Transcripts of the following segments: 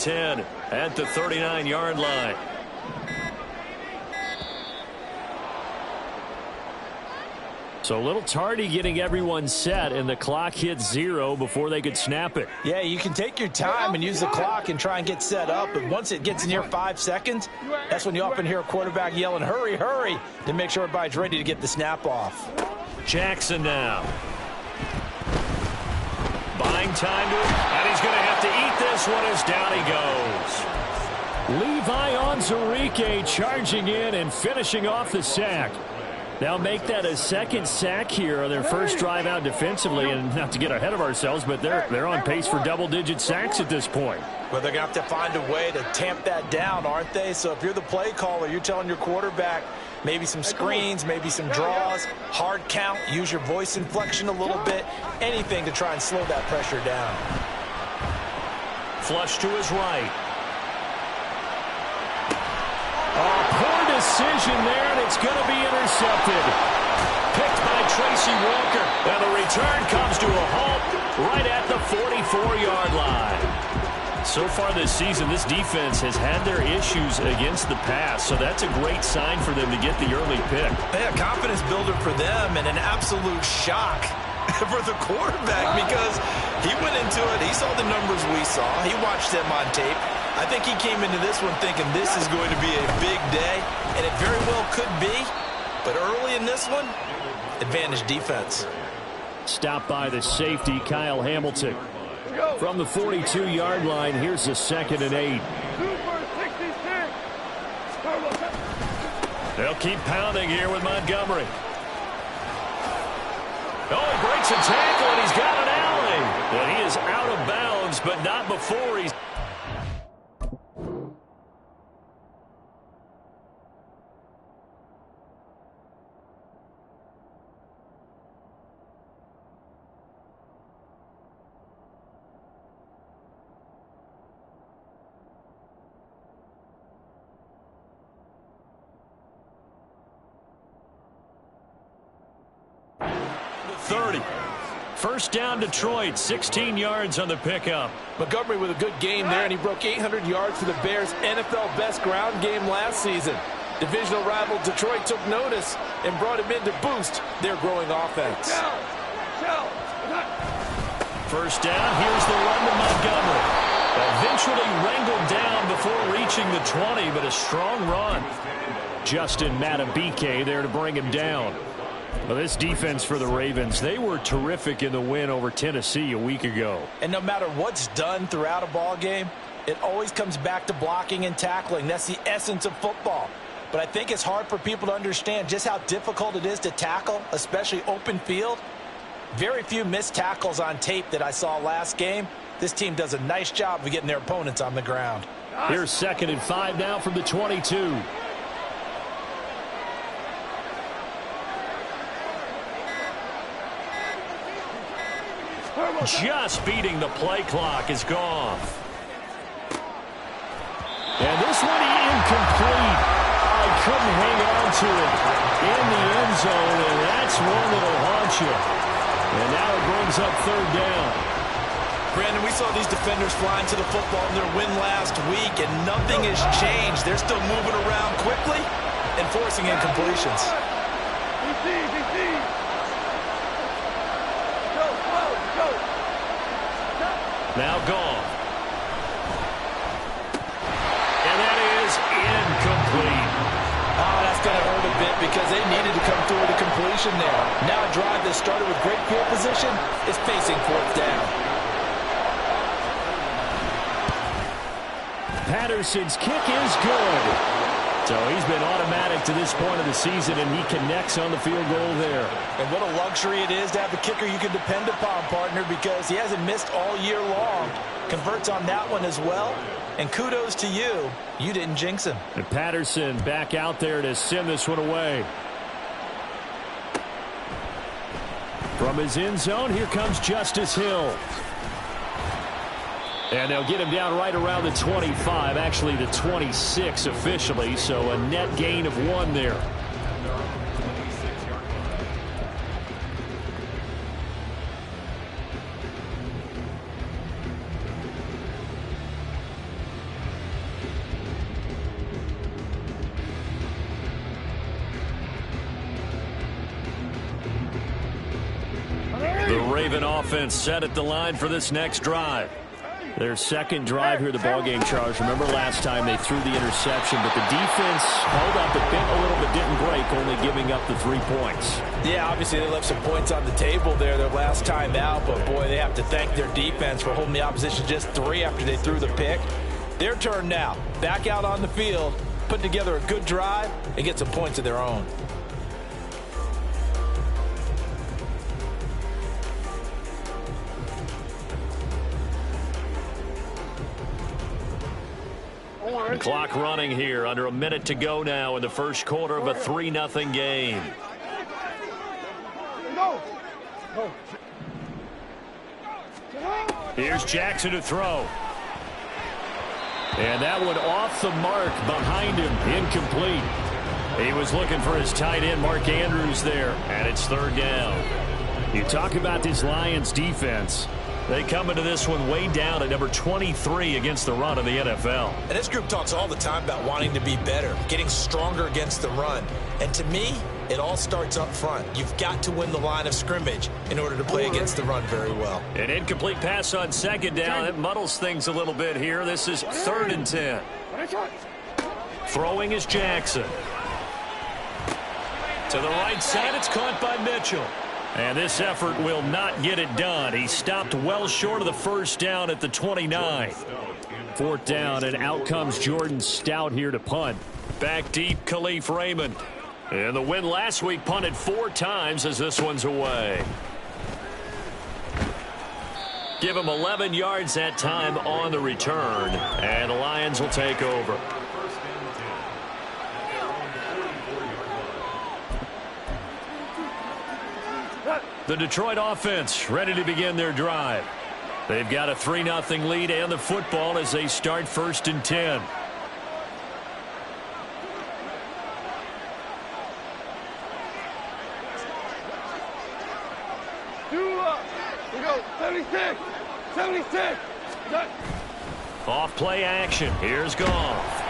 10 at the 39-yard line. So a little tardy getting everyone set, and the clock hit 0 before they could snap it. Yeah, you can take your time and use the clock and try and get set up, but once it gets near 5 seconds, that's when you often hear a quarterback yelling, hurry, hurry, to make sure everybody's ready to get the snap off. Jackson now. Buying time to him, and he's going to have to eat this one as down he goes. Levi Onwuzurike charging in and finishing off the sack. They'll make that a second sack here on their first drive out defensively, and not to get ahead of ourselves, but they're on pace for double-digit sacks at this point. Well, they're going to have to find a way to tamp that down, aren't they? So if you're the play caller, you're telling your quarterback maybe some screens, maybe some draws, hard count, use your voice inflection a little bit, anything to try and slow that pressure down. Flush to his right. Poor decision there, and it's going to be intercepted. Picked by Tracy Walker. And the return comes to a halt right at the 44-yard line. So far this season, this defense has had their issues against the pass, so that's a great sign for them to get the early pick. Yeah, confidence builder for them and an absolute shock for the quarterback because he went into it. He saw the numbers we saw. He watched them on tape. I think he came into this one thinking this is going to be a big day, and it very well could be. But early in this one, advantage defense. Stopped by the safety, Kyle Hamilton. From the 42-yard line, here's the 2nd and 8. They'll keep pounding here with Montgomery. Oh, he breaks a tackle, and he's got an alley. But he is out of bounds, but not before he's... First down, Detroit, 16 yards on the pickup. Montgomery with a good game there, and he broke 800 yards for the Bears' NFL best ground game last season. Divisional rival Detroit took notice and brought him in to boost their growing offense. First down, here's the run to Montgomery. Eventually wrangled down before reaching the 20, but a strong run. Justin Madubuike there to bring him down. Well, this defense for the Ravens, they were terrific in the win over Tennessee a week ago. And no matter what's done throughout a ball game, it always comes back to blocking and tackling. That's the essence of football. But I think it's hard for people to understand just how difficult it is to tackle, especially open field. Very few missed tackles on tape that I saw last game. This team does a nice job of getting their opponents on the ground. Here's 2nd and 5 now from the 22. Just beating the play clock is gone. And this one incomplete. I couldn't hang on to it in the end zone, and that's one that'll haunt you. And now it brings up 3rd down. Brandon, we saw these defenders flying to the football in their win last week, and nothing has changed. They're still moving around quickly and forcing incompletions. Now gone. And that is incomplete. Oh, that's going to hurt a bit because they needed to come through with a completion there. Now a drive that started with great field position is facing 4th down. Patterson's kick is good. So he's been automatic to this point of the season, and he connects on the field goal there. And what a luxury it is to have a kicker you can depend upon, partner, because he hasn't missed all year long. Converts on that one as well. And kudos to you. You didn't jinx him. And Patterson back out there to send this one away. From his end zone, here comes Justice Hill. And they'll get him down right around the 25, actually the 26 officially, so a net gain of 1 there. Raven offense set at the line for this next drive. Their second drive here, the ballgame, Charles. Remember last time they threw the interception, but the defense held up, it bent a little bit, didn't break, only giving up the 3 points. Yeah, obviously they left some points on the table there their last time out, but boy, they have to thank their defense for holding the opposition just 3 after they threw the pick. Their turn now. Back out on the field, put together a good drive, and get some points of their own. The clock running here, under a minute to go now in the first quarter of a 3-0 game. Here's Jackson to throw. And that one off the mark behind him, incomplete. He was looking for his tight end, Mark Andrews, there, and it's third down. You talk about this Lions defense. They come into this one way down at number 23 against the run of the NFL. And this group talks all the time about wanting to be better, getting stronger against the run. And to me, it all starts up front. You've got to win the line of scrimmage in order to play against the run very well. An incomplete pass on second down. It muddles things a little bit here. This is 3rd and 10. Throwing is Jackson. To the right side, it's caught by Mitchell. And this effort will not get it done. He stopped well short of the first down at the 29. 4th down, and out comes Jordan Stout here to punt. Back deep, Khalif Raymond. And the win last week punted 4 times as this one's away. Give him 11 yards that time on the return. And the Lions will take over. The Detroit offense ready to begin their drive. They've got a 3-0 lead and the football as they start 1st and 10. We go 76. 76. Off play action. Here's Goff.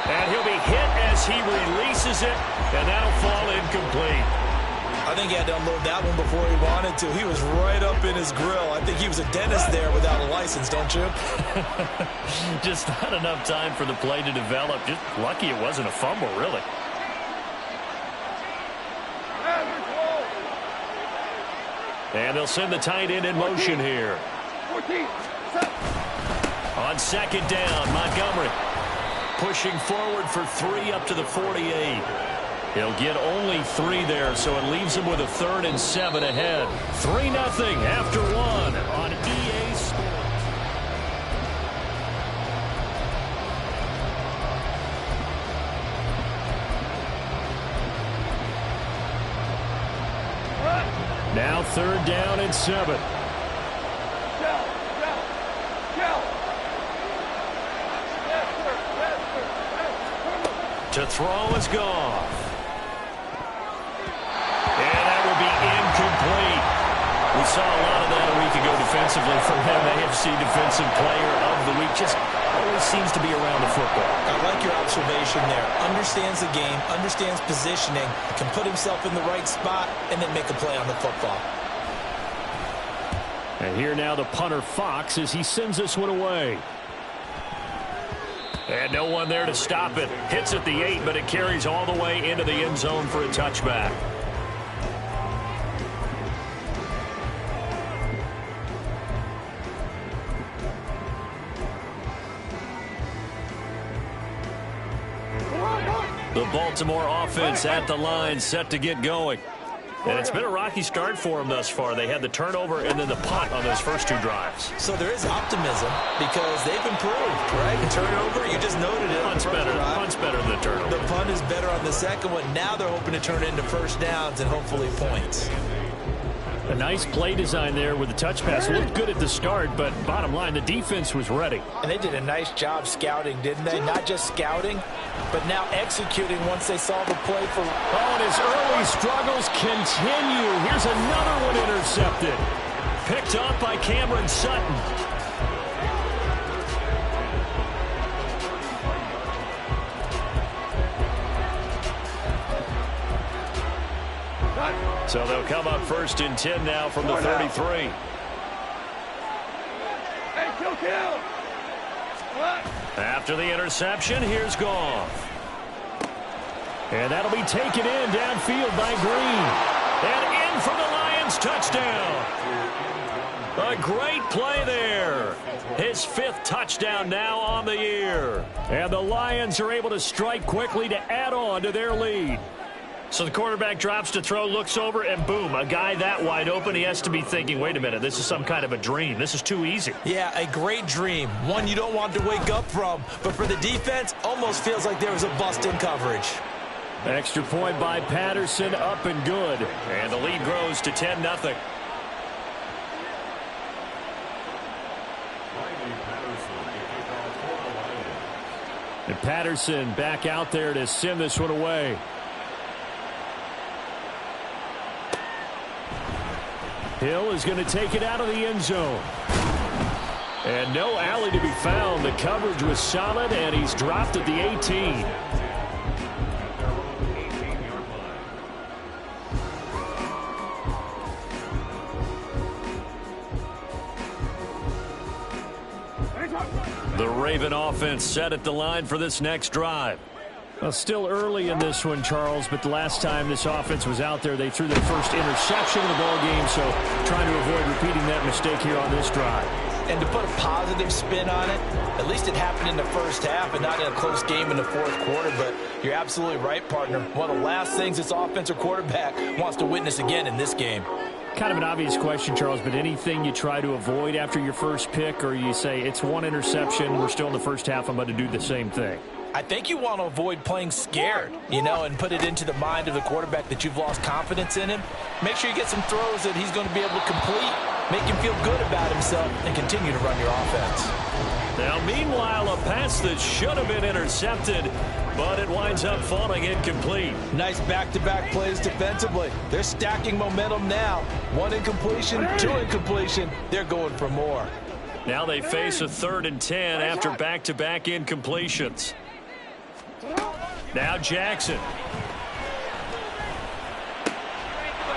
And he'll be hit as he releases it, and that'll fall incomplete. I think he had to unload that one before he wanted to. He was right up in his grill. I think he was a dentist there without a license, don't you? Just not enough time for the play to develop. Just lucky it wasn't a fumble, really. And they'll send the tight end in motion here. 14. On second down, Montgomery pushing forward for 3 up to the 48. He'll get only 3 there, so it leaves him with a 3rd and 7 ahead. 3-0 after 1 on EA Sports. Now 3rd down and 7. To throw is Goff. And that will be incomplete. We saw a lot of that a week ago defensively from him. AFC Defensive Player of the Week. Just always seems to be around the football. I like your observation there. Understands the game, understands positioning, can put himself in the right spot, and then make a play on the football. And here now the punter Fox as he sends this one away. And no one there to stop it. Hits at the 8, but it carries all the way into the end zone for a touchback. The Baltimore offense at the line, set to get going. And it's been a rocky start for them thus far. They had the turnover and then the punt on those first 2 drives. So there is optimism because they've improved, right? The turnover, you just noted it. Punt's better than the turnover. The punt is better on the second one. Now they're hoping to turn it into first downs and hopefully points. A nice play design there with the touch pass. Looked good at the start, but bottom line, the defense was ready. And they did a nice job scouting, didn't they? Not just scouting, but now executing once they saw the play for... Oh, and his early struggles continue. Here's another one intercepted. Picked up by Cameron Sutton. So they'll come up 1st and 10 now from the 33. Hey, kill. What? After the interception, here's Goff. And that'll be taken in downfield by Green. And in for the Lions touchdown. A great play there. His 5th touchdown now on the year. And the Lions are able to strike quickly to add on to their lead. So the quarterback drops to throw, looks over, and boom, a guy that wide open, he has to be thinking, wait a minute, this is some kind of a dream. This is too easy. Yeah, a great dream. One you don't want to wake up from. But for the defense, almost feels like there was a bust in coverage. Extra point by Patterson, up and good. And the lead grows to 10-0. And Patterson back out there to send this one away. Hill is going to take it out of the end zone. And no alley to be found. The coverage was solid, and he's dropped at the 18. The Raven offense set at the line for this next drive. Well, still early in this one, Charles, but the last time this offense was out there, they threw their first interception of the ball game, so trying to avoid repeating that mistake here on this drive. And to put a positive spin on it, at least it happened in the first half and not in a close game in the 4th quarter, but you're absolutely right, partner. One of the last things this offensive quarterback wants to witness again in this game. Kind of an obvious question, Charles, but anything you try to avoid after your first pick, or you say it's one interception, we're still in the first half, I'm going to do the same thing? I think you want to avoid playing scared, and put it into the mind of the quarterback that you've lost confidence in him. Make sure you get some throws that he's going to be able to complete, make him feel good about himself, and continue to run your offense. Now, meanwhile, a pass that should have been intercepted, but it winds up falling incomplete. Nice back-to-back plays defensively. They're stacking momentum now. 1 incompletion, 2 incompletion. They're going for more. Now they face a 3rd and 10 after back-to-back incompletions. Now Jackson.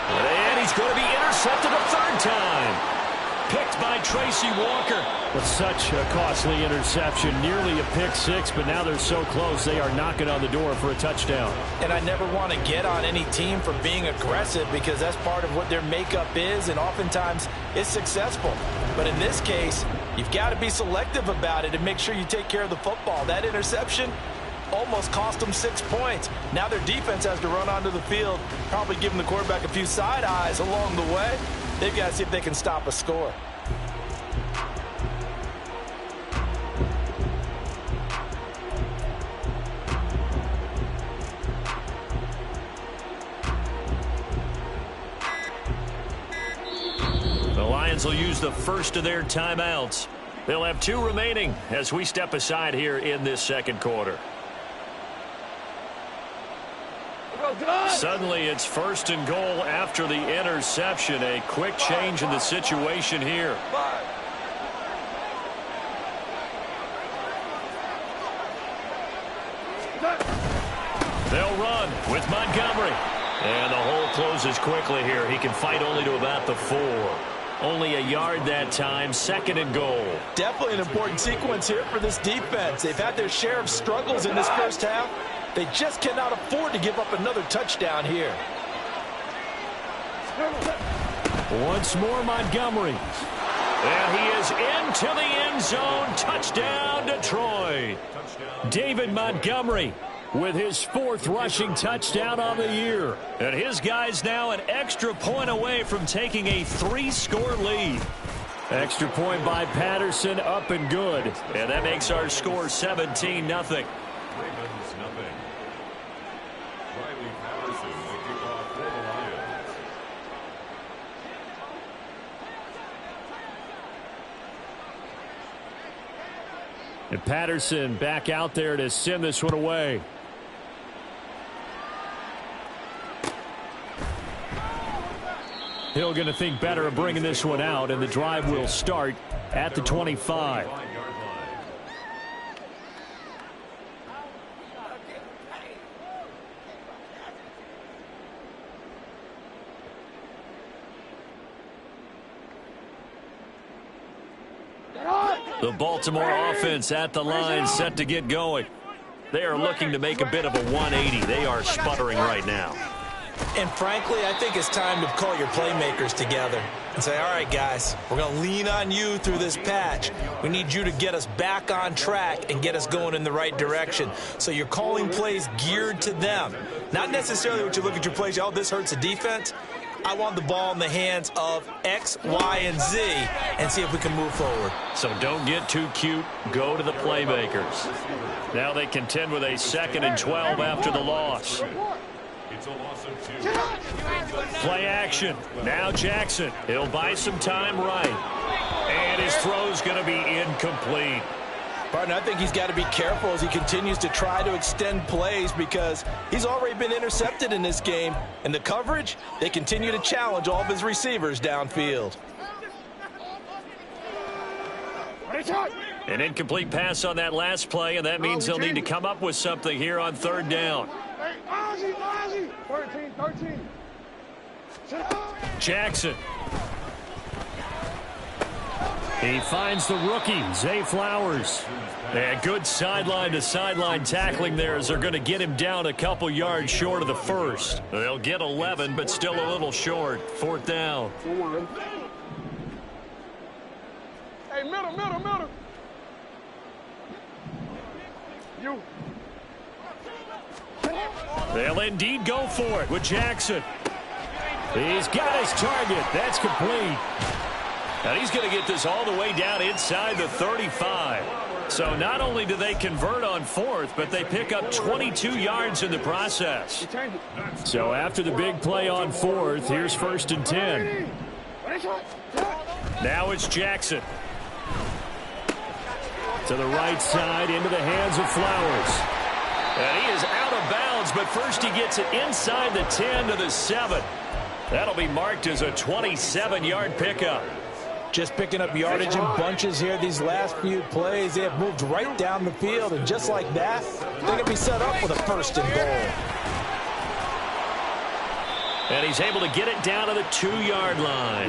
And he's going to be intercepted a 3rd time. Picked by Tracy Walker. But such a costly interception. Nearly a pick 6, but now they're so close they are knocking on the door for a touchdown. And I never want to get on any team for being aggressive because that's part of what their makeup is, and oftentimes it's successful. But in this case, you've got to be selective about it and make sure you take care of the football. That interception almost cost them 6 points. Now their defense has to run onto the field, probably giving the quarterback a few side eyes along the way. They've got to see if they can stop a score. The Lions will use the first of their timeouts. They'll have 2 remaining as we step aside here in this 2nd quarter. Suddenly it's 1st and goal after the interception. A quick change in the situation here. They'll run with Montgomery. And the hole closes quickly here. He can fight only to about the 4. Only a yard that time, 2nd and goal. Definitely an important sequence here for this defense. They've had their share of struggles in this first half. They just cannot afford to give up another touchdown here. Once more, Montgomery. And he is into the end zone. Touchdown, Detroit. David Montgomery with his 4th rushing touchdown on the year. And his guys now an extra point away from taking a 3-score lead. Extra point by Patterson, up and good. And that makes our score 17-0. And Patterson back out there to send this one away. Hill going to think better of bringing this one out, and the drive will start at the 25. The Baltimore offense at the line, set to get going. They are looking to make a bit of a 180. They are sputtering right now. And frankly, I think it's time to call your playmakers together and say, all right, guys, we're going to lean on you through this patch. We need you to get us back on track and get us going in the right direction. So you're calling plays geared to them. Not necessarily what you look at your plays, oh, this hurts the defense. I want the ball in the hands of X, Y, and Z and see if we can move forward. So don't get too cute. Go to the playmakers. Now they contend with a 2nd and 12 after the loss. Play action. Now Jackson. He'll buy some time right. And his throw's going to be incomplete. Partner, I think he's got to be careful as he continues to try to extend plays because he's already been intercepted in this game. And the coverage, they continue to challenge all of his receivers downfield. An incomplete pass on that last play, and that means they'll need to come up with something here on 3rd down. 13. Jackson. He finds the rookie, Zay Flowers. And good sideline-to-sideline tackling there as they're going to get him down a couple yards short of the first. They'll get 11, but still a little short. 4th down. Hey, middle. You. They'll indeed go for it with Jackson. He's got his target. That's complete. And he's going to get this all the way down inside the 35. So not only do they convert on 4th, but they pick up 22 yards in the process. So after the big play on 4th, here's 1st and 10. Now it's Jackson. To the right side, into the hands of Flowers. And he is out of bounds, but first he gets it inside the 10 to the 7. That'll be marked as a 27-yard pickup. Just picking up yardage in bunches here these last few plays. They have moved right down the field, and just like that, they're going to be set up with a 1st and goal. And he's able to get it down to the 2-yard line.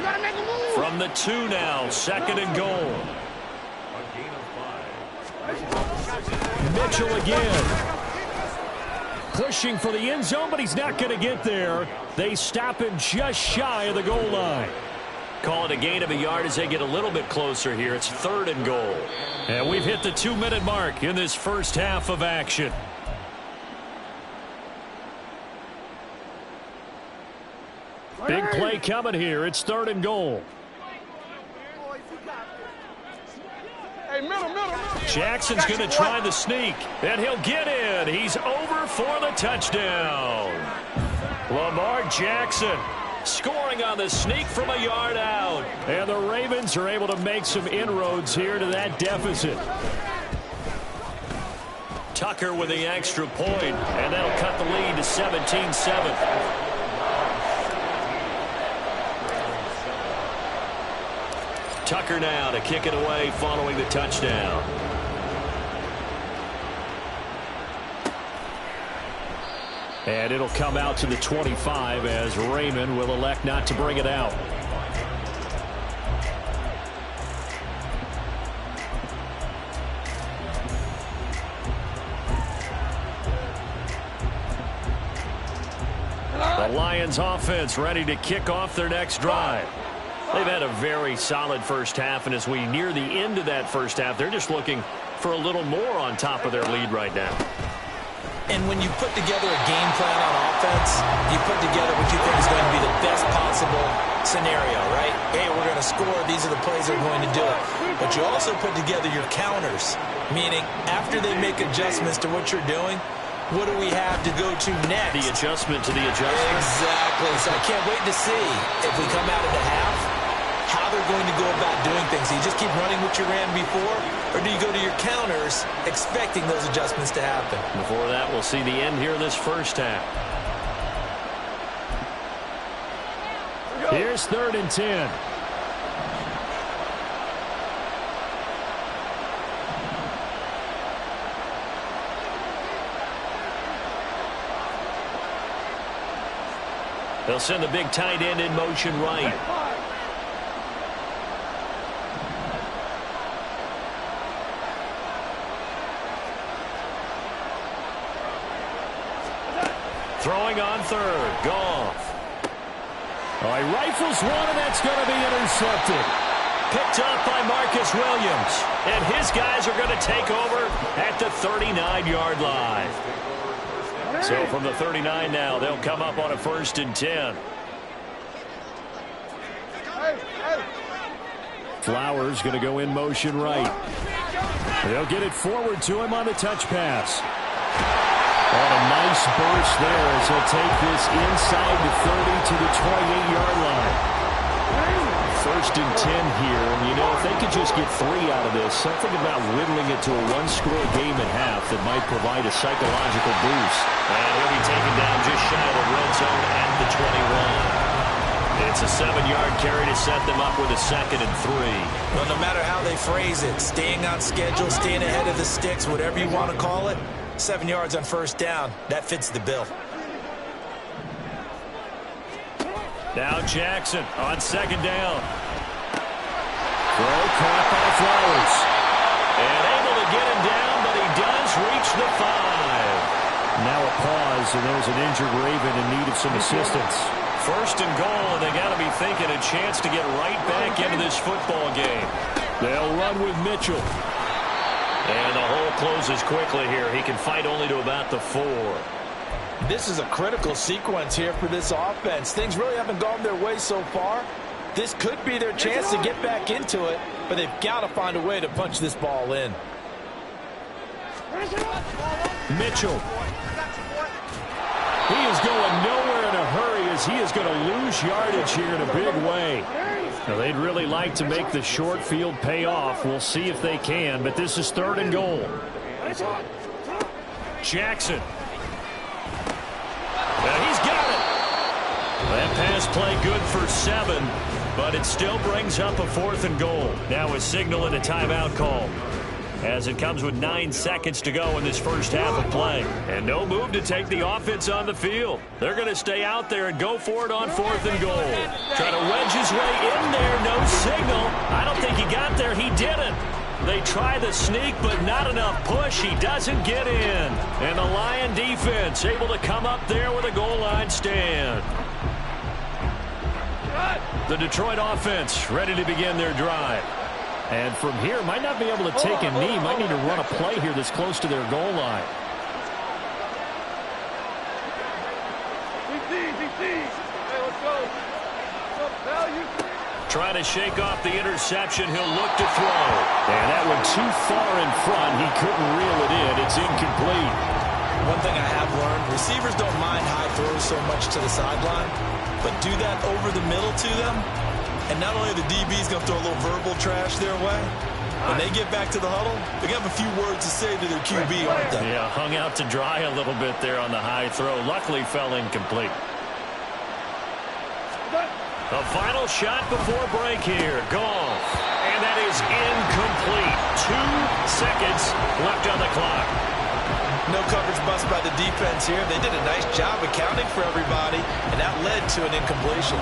From the 2 now, 2nd and goal. Mitchell again. Pushing for the end zone, but he's not going to get there. They stop him just shy of the goal line. Call it a gain of a yard as they get a little bit closer here. It's 3rd and goal. And we've hit the 2-minute mark in this first half of action. Big play coming here. It's 3rd and goal. Hey, middle. Jackson's going to try the sneak, and he'll get in. He's over for the touchdown. Lamar Jackson scoring on the sneak from a yard out. And the Ravens are able to make some inroads here to that deficit. Tucker with the extra point, and that'll cut the lead to 17-7. Tucker now to kick it away following the touchdown. And it'll come out to the 25 as Raymond will elect not to bring it out. The Lions offense ready to kick off their next drive. They've had a very solid first half, and as we near the end of that first half, they're just looking for a little more on top of their lead right now. And when you put together a game plan on offense, you put together what you think is going to be the best possible scenario, right? Hey, we're going to score. These are the plays that are going to do it. But you also put together your counters, meaning after they make adjustments to what you're doing, what do we have to go to next? The adjustment to the adjustment. Exactly. So I can't wait to see if we come out of the half, how they're going to go about doing things. Do you just keep running what you ran before, or do you go to your counters expecting those adjustments to happen? Before that, we'll see the end here of this first half. Here's 3rd and 10. They'll send the big tight end in motion right. Throwing on third. Goff. Oh, he rifles one, and that's going to be intercepted. Picked up by Marcus Williams. And his guys are going to take over at the 39-yard line. So from the 39 now, they'll come up on a 1st and 10. Flowers going to go in motion right. They'll get it forward to him on the touch pass. And a nice burst there as he'll take this inside the 30 to the 28-yard line. 1st and 10 here. And, you know, if they could just get 3 out of this, something about whittling it to a one-score game at half that might provide a psychological boost. And he'll be taken down just shy of the red zone at the 21. It's a 7-yard carry to set them up with a 2nd and 3. Well, no matter how they phrase it, staying on schedule, staying ahead of the sticks, whatever you want to call it, 7 yards on 1st down, that fits the bill. Now Jackson on 2nd down. Throw caught by Flowers. And able to get him down, but he does reach the 5. Now a pause, and there's an injured Raven in need of some assistance. 1st and goal, and they got to be thinking a chance to get right back into this football game. They'll run with Mitchell. And the hole closes quickly here. He can fight only to about the 4. This is a critical sequence here for this offense. Things really haven't gone their way so far. This could be their chance to get back into it, but they've got to find a way to punch this ball in. Mitchell. He is going nowhere in a hurry as he is going to lose yardage here in a big way. Now, they'd really like to make the short field pay off. We'll see if they can, but this is 3rd and goal. Jackson. Well, he's got it. That pass play good for 7, but it still brings up a 4th and goal. Now a signal and a timeout call, as it comes with 9 seconds to go in this first half of play. And no move to take the offense on the field. They're going to stay out there and go for it on 4th and goal. Trying to wedge his way in there. No signal. I don't think he got there. He didn't. They try the sneak, but not enough push. He doesn't get in. And the Lion defense able to come up there with a goal line stand. The Detroit offense ready to begin their drive. And from here, might not be able to take a knee. Might need to run a play here that's close to their goal line. Hey, let's go. Trying to shake off the interception. He'll look to throw. And that one too far in front. He couldn't reel it in. It's incomplete. One thing I have learned, receivers don't mind high throws so much to the sideline, but do that over the middle to them. And not only are the DBs going to throw a little verbal trash their way, when they get back to the huddle, they're going to have a few words to say to their QB, aren't they? Yeah, hung out to dry a little bit there on the high throw. Luckily fell incomplete. The final shot before break here. Goff. And that is incomplete. 2 seconds left on the clock. No coverage bust by the defense here. They did a nice job accounting for everybody, and that led to an incompletion.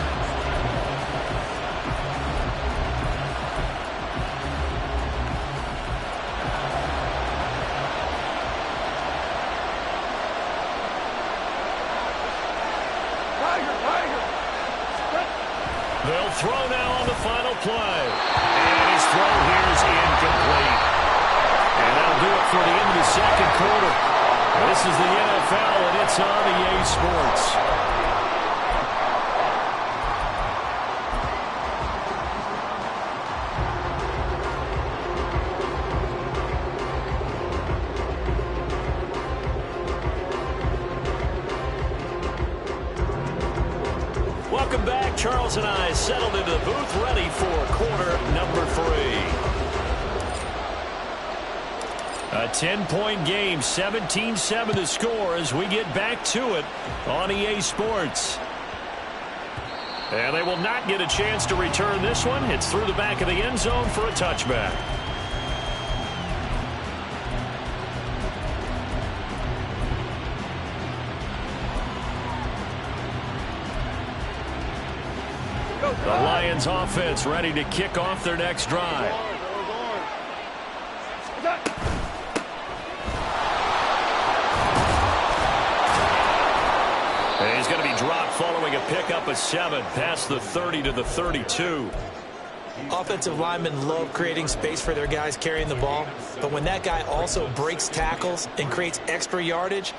They'll throw now on the final play. And his throw here is incomplete. And that'll do it for the end of the second quarter. This is the NFL, and it's on EA Sports. Welcome back. Charles and I settled into the booth, ready for quarter number 3. A 10-point game, 17-7 the score as we get back to it on EA Sports. And they will not get a chance to return this one. It's through the back of the end zone for a touchback. The Lions offense ready to kick off their next drive. following a pickup of 7 past the 30 to the 32. Offensive linemen love creating space for their guys carrying the ball, but when that guy also breaks tackles and creates extra yardage,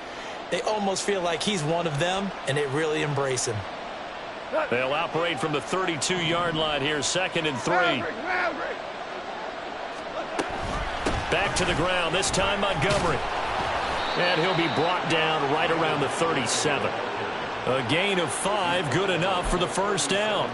they almost feel like he's one of them, and they really embrace him. They'll operate from the 32-yard line here, 2nd and 3. Back to the ground, this time Montgomery. And he'll be brought down right around the 37. A gain of 5, good enough for the first down.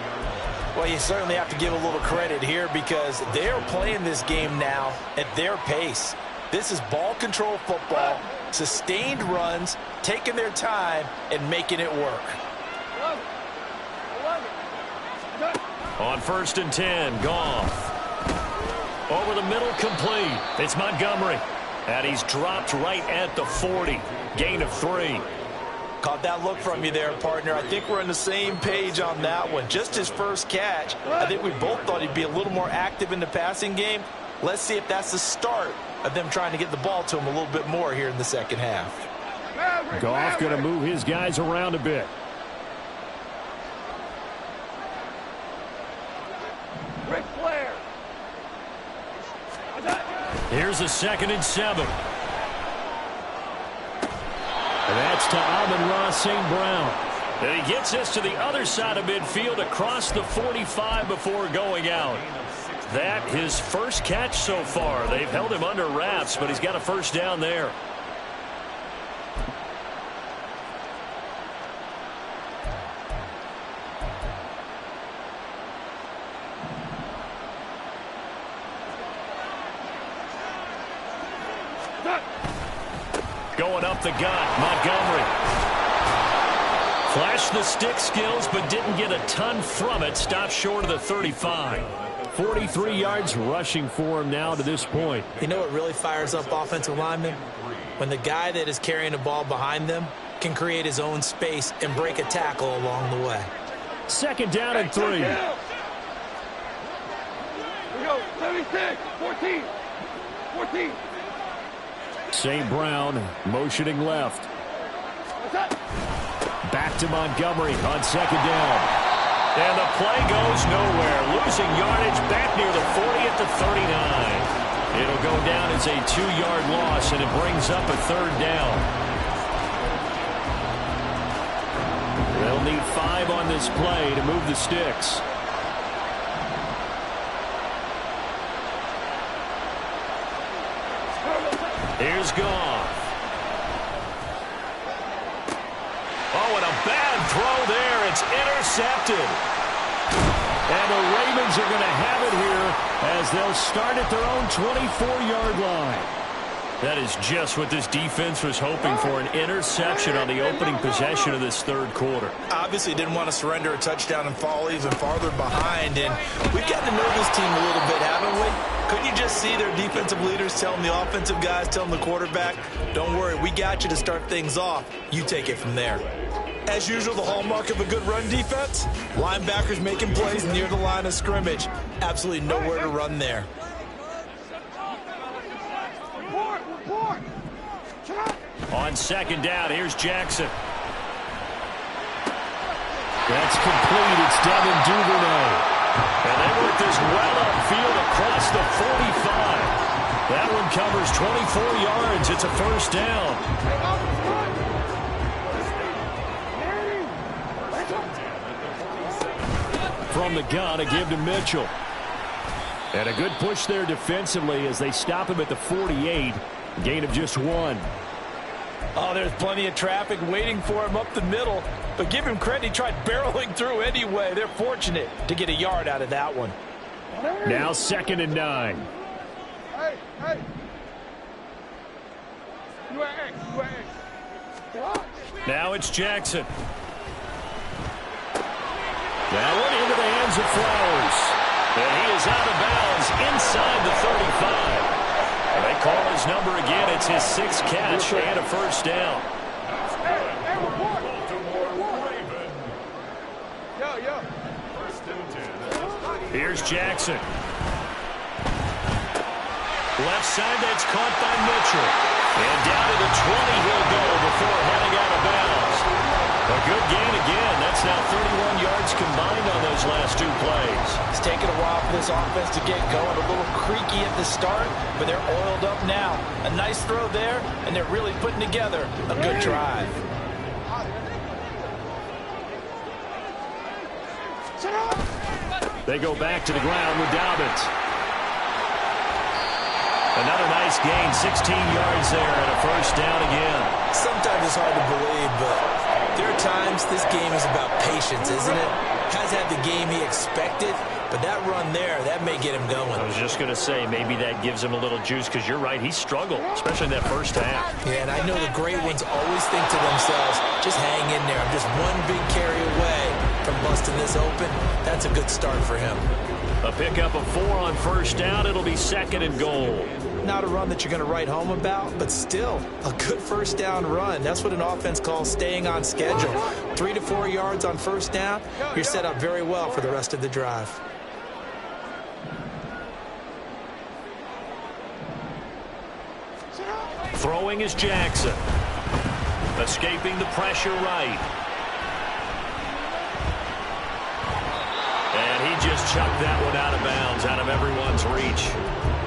Well, you certainly have to give a little credit here because they're playing this game now at their pace. This is ball control football, sustained runs, taking their time, and making it work. On 1st and 10, Goff. Over the middle, complete. It's Montgomery. And he's dropped right at the 40. Gain of 3. Caught that look from you there, partner. I think we're on the same page on that one. Just his first catch. I think we both thought he'd be a little more active in the passing game. Let's see if that's the start of them trying to get the ball to him a little bit more here in the second half. Goff going to move his guys around a bit. Ric Flair. Here's a 2nd and 7. And that's to Amon-Ra St. Brown. And he gets this to the other side of midfield across the 45 before going out. That his first catch so far. They've held him under wraps, but he's got a first down there. Going up the gut, Montgomery. Flashed the stick skills, but didn't get a ton from it. Stopped short of the 35. 43 yards rushing for him now to this point. You know what really fires up offensive linemen? When the guy that is carrying the ball behind them can create his own space and break a tackle along the way. 2nd down and 3. Here we go. 76. 14. 14. St. Brown motioning left. Back to Montgomery on 2nd down. And the play goes nowhere. Losing yardage back near the 40 at the 39. It'll go down as a 2-yard loss, and it brings up a 3rd down. They'll need 5 on this play to move the sticks. Here's Goff. Oh, and a bad throw there. It's intercepted. And the Ravens are going to have it here as they'll start at their own 24-yard line. That is just what this defense was hoping for, an interception on the opening possession of this 3rd quarter. Obviously didn't want to surrender a touchdown and fall even farther behind, and we've gotten to know this team a little bit, haven't we? Couldn't you just see their defensive leaders telling the offensive guys, telling the quarterback, don't worry, we got you to start things off. You take it from there. As usual, the hallmark of a good run defense, linebackers making plays near the line of scrimmage. Absolutely nowhere to run there. On 2nd down, here's Jackson. That's complete. It's Devin Duvernay. And they work this well upfield across the 45. That one covers 24 yards. It's a first down. From the gun, a give to Mitchell. And a good push there defensively as they stop him at the 48. Gain of just 1. Oh, there's plenty of traffic waiting for him up the middle. But give him credit, he tried barreling through anyway. They're fortunate to get a yard out of that one. Now 2nd and 9. Hey, hey. Now it's Jackson. That one into the hands of Flowers. And he is out of bounds inside the 35. And they call his number again. It's his 6th catch and a first down. Here's Jackson. Left side, that's caught by Mitchell. And down to the 20 he'll go before heading out of bounds. A good gain again. That's now 31 yards combined on those last 2 plays. It's taken a while for this offense to get going. A little creaky at the start, but they're oiled up now. A nice throw there, and they're really putting together a good drive. They go back to the ground with Dobbins. Another nice gain, 16 yards there, and a first down again. Sometimes it's hard to believe, but there are times this game is about patience, isn't it? Has had the game he expected, but that run there, that may get him going. I was just going to say, maybe that gives him a little juice, because you're right, he struggled, especially in that first half. Yeah, and I know the great ones always think to themselves, just hang in there. I'm just one big carry away from busting this open. That's a good start for him. A pickup of 4 on first down. It'll be 2nd and goal. Not a run that you're going to write home about, but still a good first down run. That's what an offense calls staying on schedule. 3 to 4 yards on first down. You're set up very well for the rest of the drive. Throwing is Jackson. Escaping the pressure right. And he just chucked that one out of bounds, out of everyone's reach.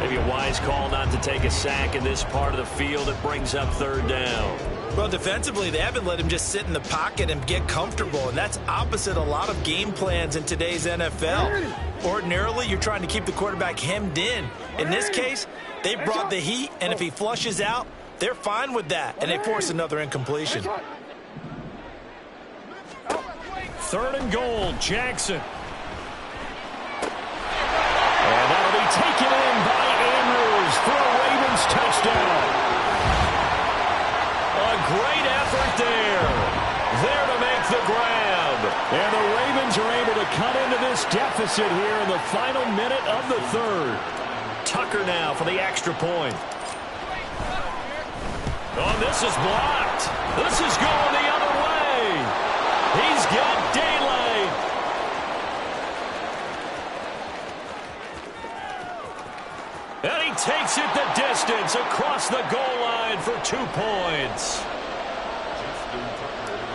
Maybe a wise call not to take a sack in this part of the field. It brings up 3rd down. Well, defensively, they haven't let him just sit in the pocket and get comfortable, and that's opposite a lot of game plans in today's NFL. Ordinarily, you're trying to keep the quarterback hemmed in. In this case, they brought the heat, and if he flushes out, they're fine with that, and they force another incompletion. 3rd and goal, Jackson. And that'll be taken in by Andrews for a Ravens touchdown. A great effort there. There to make the grab. And the Ravens are able to cut into this deficit here in the final minute of the 3rd. Tucker now for the extra point. Oh, this is blocked. This is going the other way. He's got daylight. And he takes it the distance across the goal line for 2 points.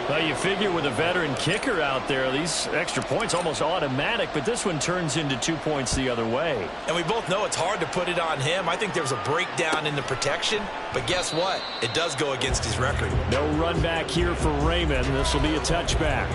Well, you figure with a veteran kicker out there, these extra points almost automatic, but this one turns into 2 points the other way. And we both know it's hard to put it on him. I think there's a breakdown in the protection, but guess what? It does go against his record. No run back here for Raymond. This will be a touchback.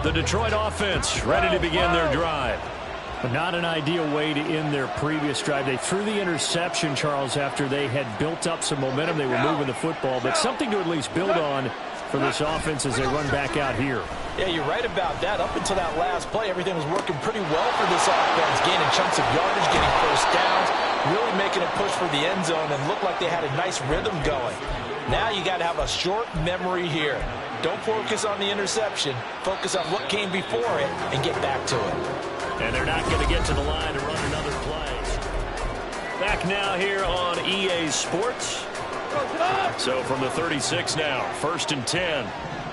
The Detroit offense ready to begin their drive. But not an ideal way to end their previous drive. They threw the interception, Charles, after they had built up some momentum. They were moving the football, but something to at least build on for this offense as they run back out here. Yeah, you're right about that. Up until that last play, everything was working pretty well for this offense, gaining chunks of yardage, getting first downs, really making a push for the end zone, and looked like they had a nice rhythm going. Now you got to have a short memory here. Don't focus on the interception. Focus on what came before it and get back to it. And they're not going to get to the line to run another play. Back now here on EA Sports. So from the 36 now, 1st and 10.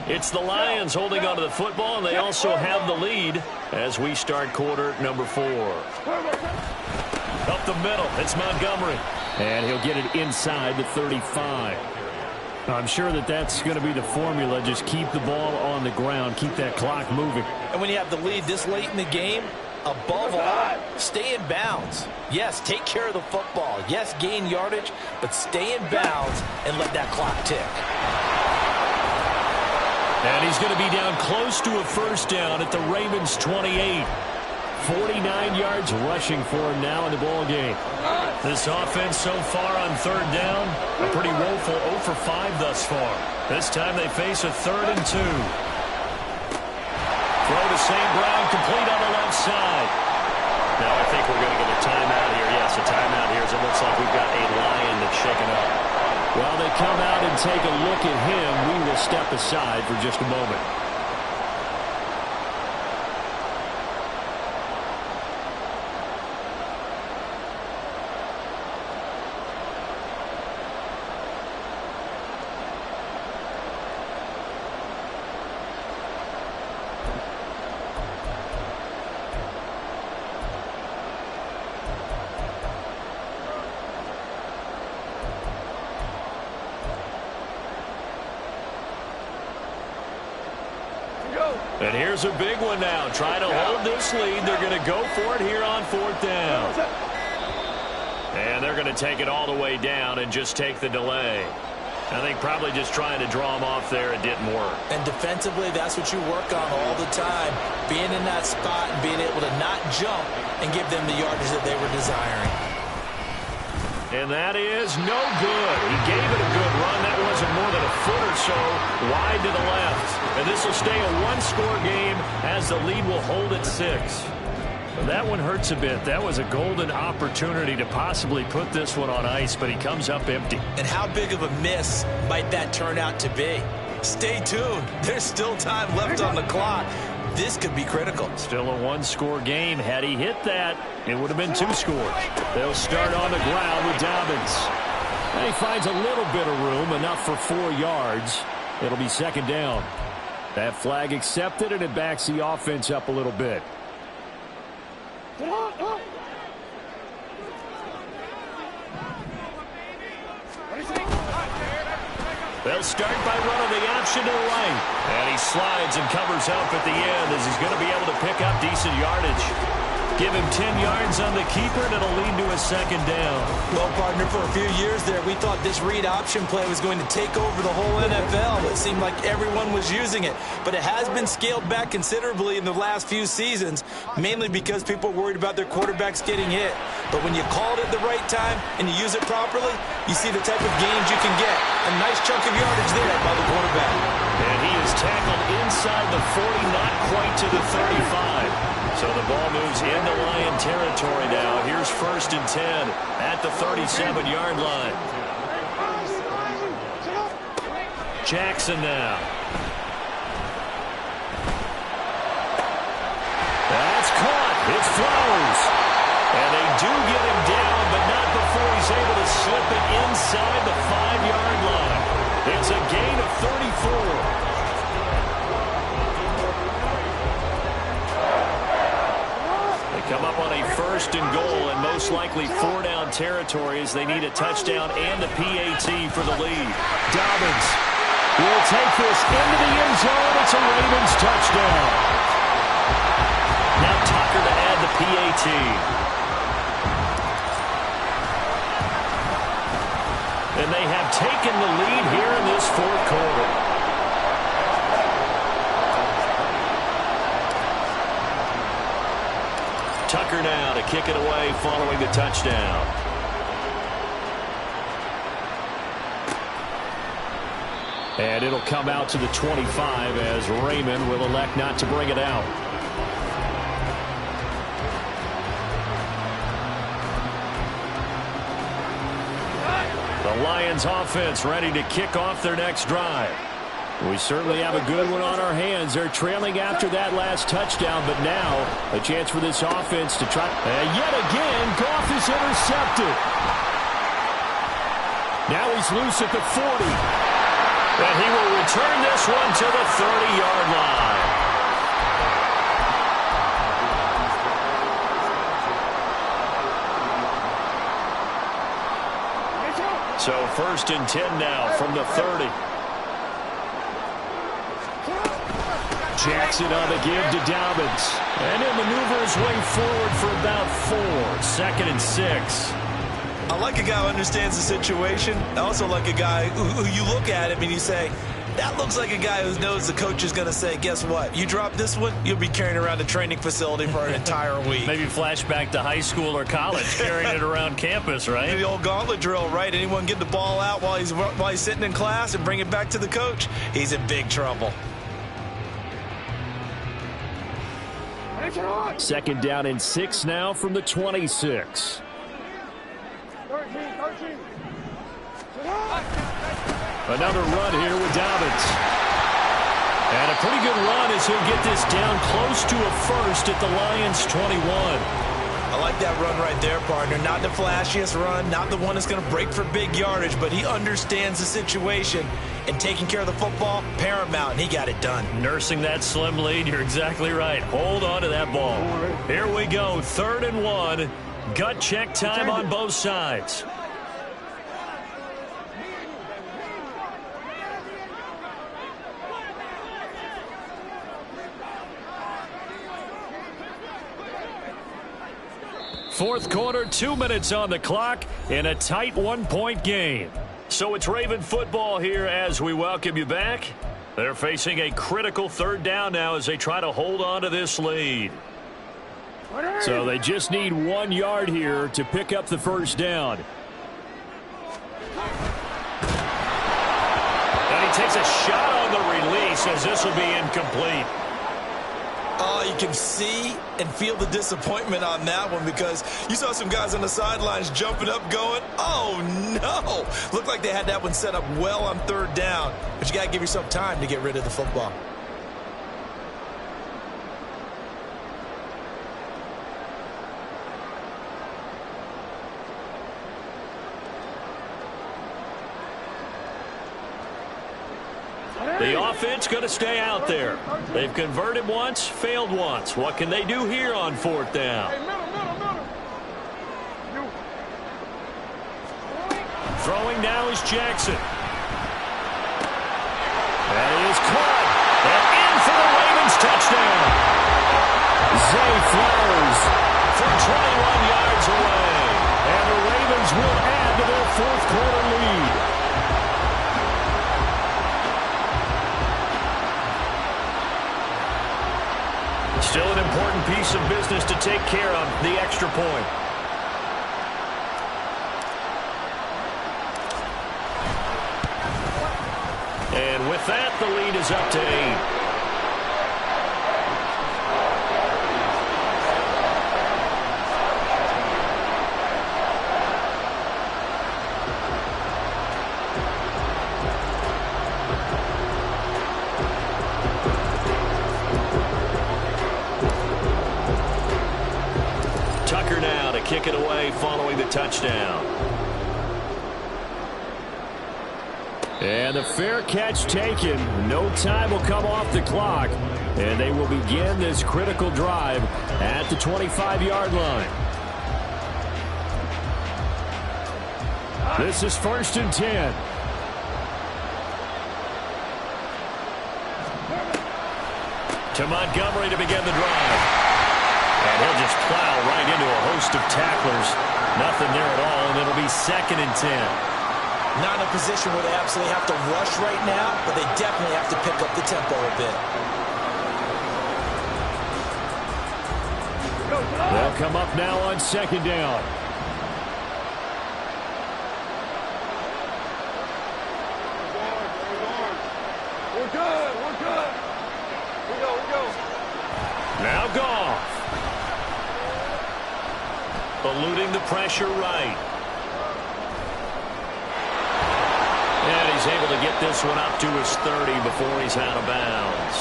It's the Lions holding onto the football, and they also have the lead as we start quarter number 4. Up the middle, it's Montgomery. And he'll get it inside the 35. I'm sure that that's going to be the formula. Just keep the ball on the ground. Keep that clock moving. And when you have the lead this late in the game, above all, stay in bounds. Yes, take care of the football. Yes, gain yardage, but stay in bounds and let that clock tick. And he's going to be down close to a first down at the Ravens 28. 49 yards rushing for him now in the ball game. This offense so far on 3rd down, a pretty woeful 0 for 5 thus far. This time they face a 3rd and 2. Throw to St. Brown, complete on the left side. Now I think we're going to get a timeout here. Yes, a timeout here as it looks like we've got a Lion that's shaken up. While they come out and take a look at him, we will step aside for just a moment. And here's a big one now. Trying to hold this lead. They're going to go for it here on 4th down. And they're going to take it all the way down and just take the delay. I think probably just trying to draw him off there. It didn't work. And defensively, that's what you work on all the time. Being in that spot and being able to not jump and give them the yardage that they were desiring. And that is no good. He gave it a good run. That wasn't more than a foot or so wide to the left. And this will stay a one-score game as the lead will hold at 6. Well, that one hurts a bit. That was a golden opportunity to possibly put this one on ice, but he comes up empty. And how big of a miss might that turn out to be? Stay tuned. There's still time left on the clock. This could be critical. Still a one-score game. Had he hit that, it would have been 2 scores. They'll start on the ground with Dobbins. And he finds a little bit of room, enough for 4 yards. It'll be 2nd down. That flag accepted, and it backs the offense up a little bit. They'll start by running the option to the right. And he slides and covers up at the end as he's going to be able to pick up decent yardage. Give him 10 yards on the keeper, and it'll lead to a 2nd down. Well, partner, for a few years there, we thought this read option play was going to take over the whole NFL. It seemed like everyone was using it. But it has been scaled back considerably in the last few seasons, mainly because people are worried about their quarterbacks getting hit. But when you call it at the right time and you use it properly, you see the type of gains you can get. A nice chunk of yardage there by the quarterback. And he is tackled inside the 40, not quite to the 35. So the ball moves into Lion territory now. Here's 1st and 10 at the 37-yard line. Jackson now. That's caught. It's Flowers. And they do get him down, but not before he's able to slip it inside the 5-yard line. It's a gain of 34. Come up on a 1st and goal, and most likely 4-down territory as they need a touchdown and a PAT for the lead. Dobbins will take this into the end zone. It's a Ravens touchdown. Now Tucker to add the PAT. And they have taken the lead here in this 4th quarter. Tucker now to kick it away following the touchdown. And it'll come out to the 25 as Raymond will elect not to bring it out. The Lions offense ready to kick off their next drive. We certainly have a good one on our hands. They're trailing after that last touchdown, but now a chance for this offense to try. And yet again, Goff is intercepted. Now he's loose at the 40. And he will return this one to the 30-yard line. So 1st and 10 now from the 30. Jackson on the give to Dobbins. And he'll maneuver his way forward for about 4. 2nd and 6. I like a guy who understands the situation. I also like a guy who you look at him and you say, that looks like a guy who knows the coach is going to say, guess what? You drop this one, you'll be carrying around the training facility for an entire week. Maybe flashback to high school or college, carrying it around campus, right? The old gauntlet drill, right? Anyone get the ball out while he's sitting in class and bring it back to the coach? He's in big trouble. 2nd down and 6 now from the 26. 13. Another run here with Dobbins. And a pretty good run as he'll get this down close to a 1st at the Lions' 21. I like that run right there, partner. Not the flashiest run, not the one that's going to break for big yardage, but he understands the situation, and taking care of the football, paramount, and he got it done. Nursing that slim lead, you're exactly right. Hold on to that ball. Here we go, 3rd and 1. Gut check time on both sides. Fourth quarter, 2 minutes on the clock in a tight one-point game. So it's Raven football here as we welcome you back. They're facing a critical third down now as they try to hold on to this lead. So they just need 1 yard here to pick up the first down. And he takes a shot on the release as this will be incomplete. Oh, you can see and feel the disappointment on that one because you saw some guys on the sidelines jumping up going, oh, no. Looked like they had that one set up well on third down, but you got to give yourself time to get rid of the football. The offense going to stay out there. They've converted once, failed once. What can they do here on fourth down? Throwing now is Jackson. That is caught. And in for the Ravens touchdown. Zay Flowers from 21 yards away. And the Ravens will add to their fourth quarter lead. Still an important piece of business to take care of, the extra point. And with that, the lead is up to 8. Kick it away following the touchdown. And the fair catch taken. No time will come off the clock. And they will begin this critical drive at the 25-yard line. This is 1st and 10. To Montgomery to begin the drive. And he'll just plow right into a host of tacklers. Nothing there at all, and it'll be 2nd and 10. Not in a position where they absolutely have to rush right now, but they definitely have to pick up the tempo a bit. They'll come up now on 2nd down. We're good. We're good. We go. Now Goff. Eluding the pressure right. And he's able to get this one up to his 30 before he's out of bounds.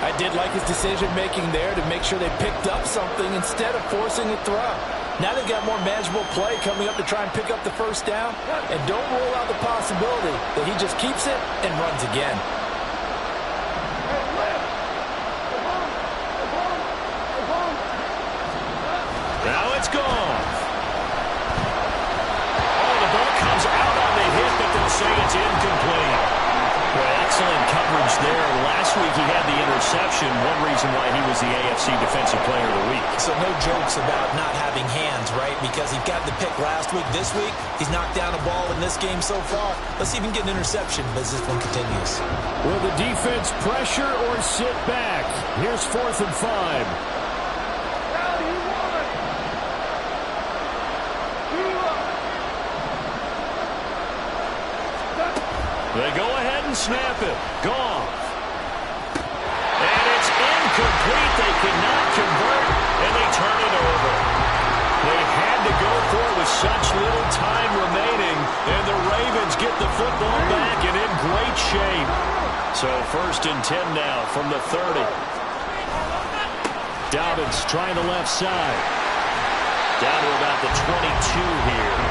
I did like his decision-making there to make sure they picked up something instead of forcing a throw. Now they've got more manageable play coming up to try and pick up the first down. And don't rule out the possibility that he just keeps it and runs again. Now it's gone. Oh, the ball comes out on the hit, but they'll say it's incomplete. Well, excellent coverage there. Last week he had the interception. One reason why he was the AFC Defensive Player of the Week. So no jokes about not having hands, right? Because he got the pick last week. This week, he's knocked down a ball in this game so far. Let's see if he can get an interception as this one continues. Will the defense pressure or sit back? Here's 4th and 5. They go ahead and snap it. Goff. And it's incomplete. They cannot convert, and they turn it over. They had to go for it with such little time remaining, and the Ravens get the football back and in great shape. So 1st and 10 now from the 30. Dobbins trying the left side. Down to about the 22 here.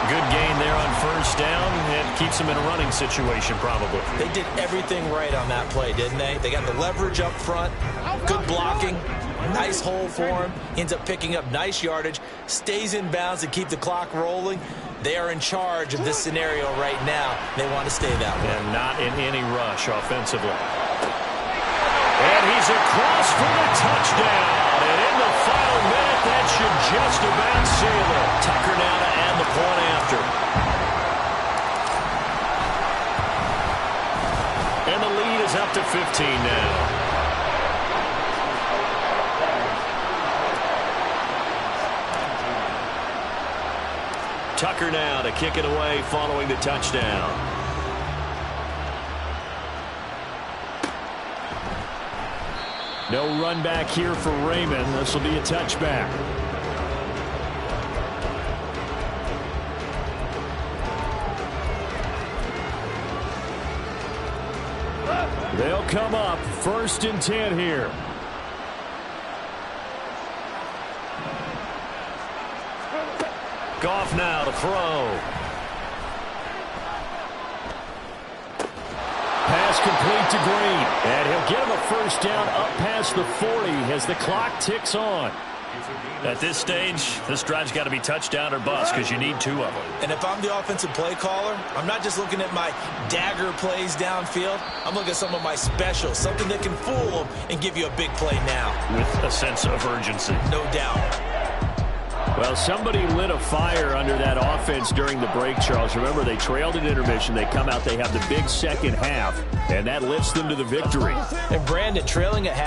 Good gain there on 1st down, and keeps them in a running situation probably. They did everything right on that play, didn't they? They got the leverage up front, good blocking, nice hole for him, ends up picking up nice yardage, stays in bounds to keep the clock rolling. They are in charge of this scenario right now. They want to stay that way. And not in any rush offensively. And he's across for the touchdown. And in the final minute, that that should just about seal it. Tucker now to add the point after. And the lead is up to 15 now. Tucker now to kick it away following the touchdown. No run back here for Raymond. This will be a touchback. They'll come up 1st and 10 here. Goff now to throw. Pass complete to Green. And he'll get him a 1st down up past the 40 as the clock ticks on. At this stage, this drive's got to be touchdown or bust because you need 2 of them. And if I'm the offensive play caller, I'm not just looking at my dagger plays downfield. I'm looking at some of my specials, something that can fool them and give you a big play now. With a sense of urgency. No doubt. Well, somebody lit a fire under that offense during the break, Charles. Remember, they trailed at intermission. They come out, they have the big second half, and that lifts them to the victory. And Brandon, trailing at half.